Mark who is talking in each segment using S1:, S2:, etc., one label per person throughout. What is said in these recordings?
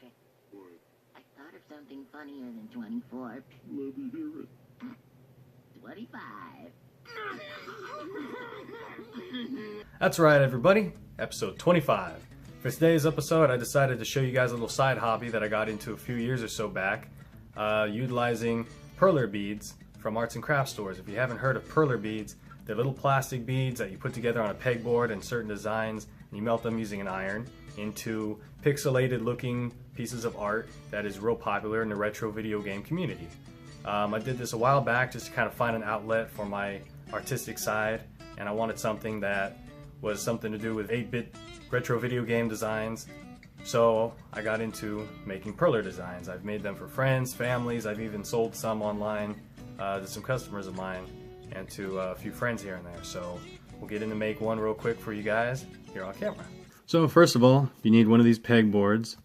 S1: Patrick. What? I thought of something funnier than 24. Let me hear it. 25.
S2: That's right, everybody. Episode 25. For today's episode, I decided to show you guys a little side hobby that I got into a few years or so back, utilizing perler beads from arts and crafts stores. If you haven't heard of perler beads, they're little plastic beads that you put together on a pegboard in certain designs, and you melt them using an iron into pixelated looking pieces of art that is real popular in the retro video game community. I did this a while back just to kind of find an outlet for my artistic side, and I wanted something that was something to do with 8-bit retro video game designs. So I got into making perler designs. I've made them for friends, families. I've even sold some online to some customers of mine and to a few friends here and there. So we'll get in to make one real quick for you guys here on camera. So first of all, you need one of these pegboards.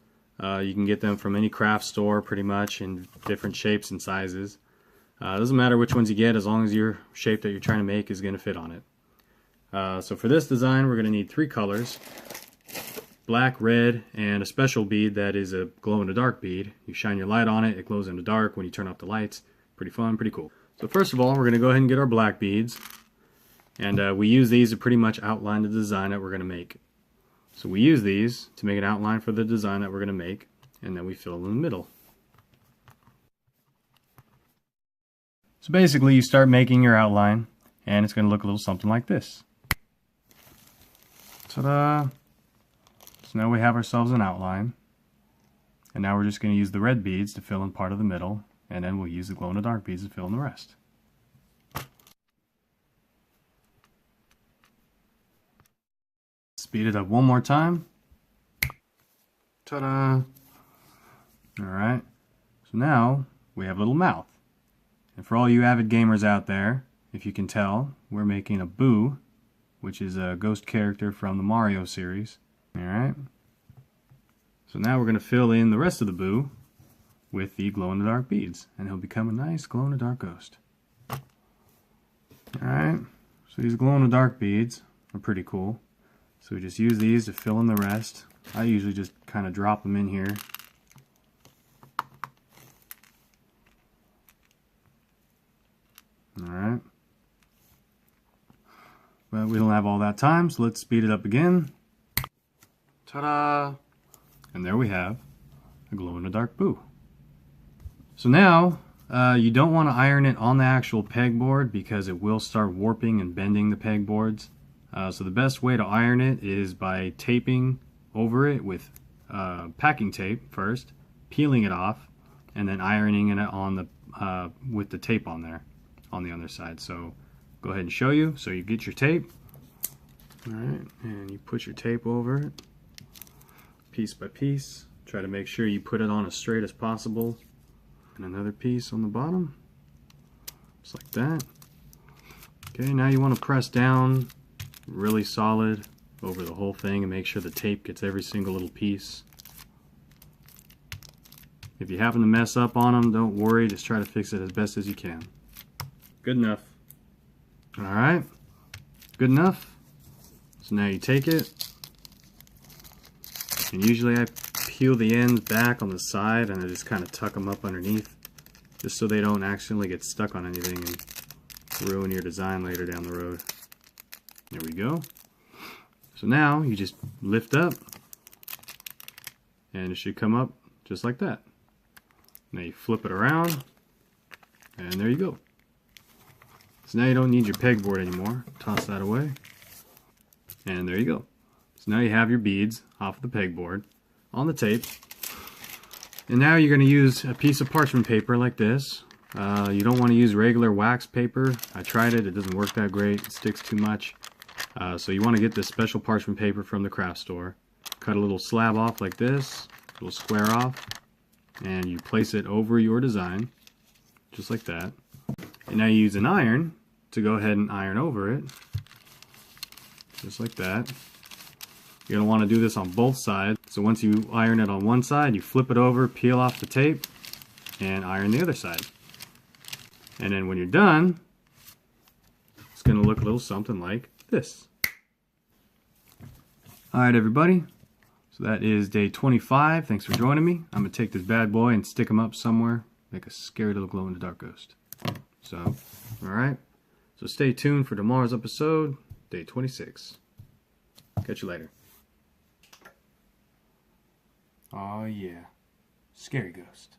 S2: You can get them from any craft store pretty much in different shapes and sizes. Doesn't matter which ones you get as long as your shape that you're trying to make is going to fit on it. So for this design we're going to need 3 colors. Black, red, and a special bead that is a glow-in-the-dark bead. You shine your light on it, it glows in the dark when you turn off the lights. Pretty fun, pretty cool. So first of all, we're going to go ahead and get our black beads. And we use these to pretty much outline the design that we're going to make. So we use these to make an outline for the design that we're going to make, and then we fill in the middle. So basically you start making your outline, and it's going to look a little something like this. Ta-da! So now we have ourselves an outline, and now we're just going to use the red beads to fill in part of the middle, and then we'll use the glow-in-the-dark beads to fill in the rest. Speed it up one more time. Ta-da! Alright, so now we have a little mouth. And for all you avid gamers out there, if you can tell, we're making a Boo, which is a ghost character from the Mario series. Alright, so now we're going to fill in the rest of the Boo with the glow-in-the-dark beads, and he'll become a nice glow-in-the-dark ghost. Alright, so these glow-in-the-dark beads are pretty cool. So we just use these to fill in the rest. I usually just kind of drop them in here. Alright. But we don't have all that time, so let's speed it up again. Ta-da! And there we have a glow-in-the-dark Boo. So now, you don't want to iron it on the actual pegboard because it will start warping and bending the pegboards. So the best way to iron it is by taping over it with packing tape first, peeling it off, and then ironing it on the with the tape on there on the other side. So go ahead and show you. So you get your tape, all right, and you put your tape over it, piece by piece. Try to make sure you put it on as straight as possible, and another piece on the bottom, just like that. Okay, now you want to press down really solid over the whole thing and make sure the tape gets every single little piece. If you happen to mess up on them, don't worry, just try to fix it as best as you can. Good enough. Alright, good enough. So now you take it, and usually I peel the ends back on the side and I just kind of tuck them up underneath just so they don't accidentally get stuck on anything and ruin your design later down the road. There we go. So now you just lift up and it should come up just like that. Now you flip it around and there you go. So now you don't need your pegboard anymore. Toss that away. And there you go. So now you have your beads off the pegboard on the tape. And now you're going to use a piece of parchment paper like this. You don't want to use regular wax paper. I tried it, it doesn't work that great, it sticks too much. So you want to get this special parchment paper from the craft store. Cut a little slab off like this, a little square off, and you place it over your design, just like that. And now you use an iron to go ahead and iron over it, just like that. You're going to want to do this on both sides. So once you iron it on one side, you flip it over, peel off the tape, and iron the other side. And then when you're done, it's going to look a little something like this. Alright everybody, So that is day 25. Thanks for joining me. I'm going to take this bad boy and stick him up somewhere. Make a scary little glow-in-the-dark ghost. So, alright. So stay tuned for tomorrow's episode, day 26. Catch you later. Oh yeah. Scary ghost.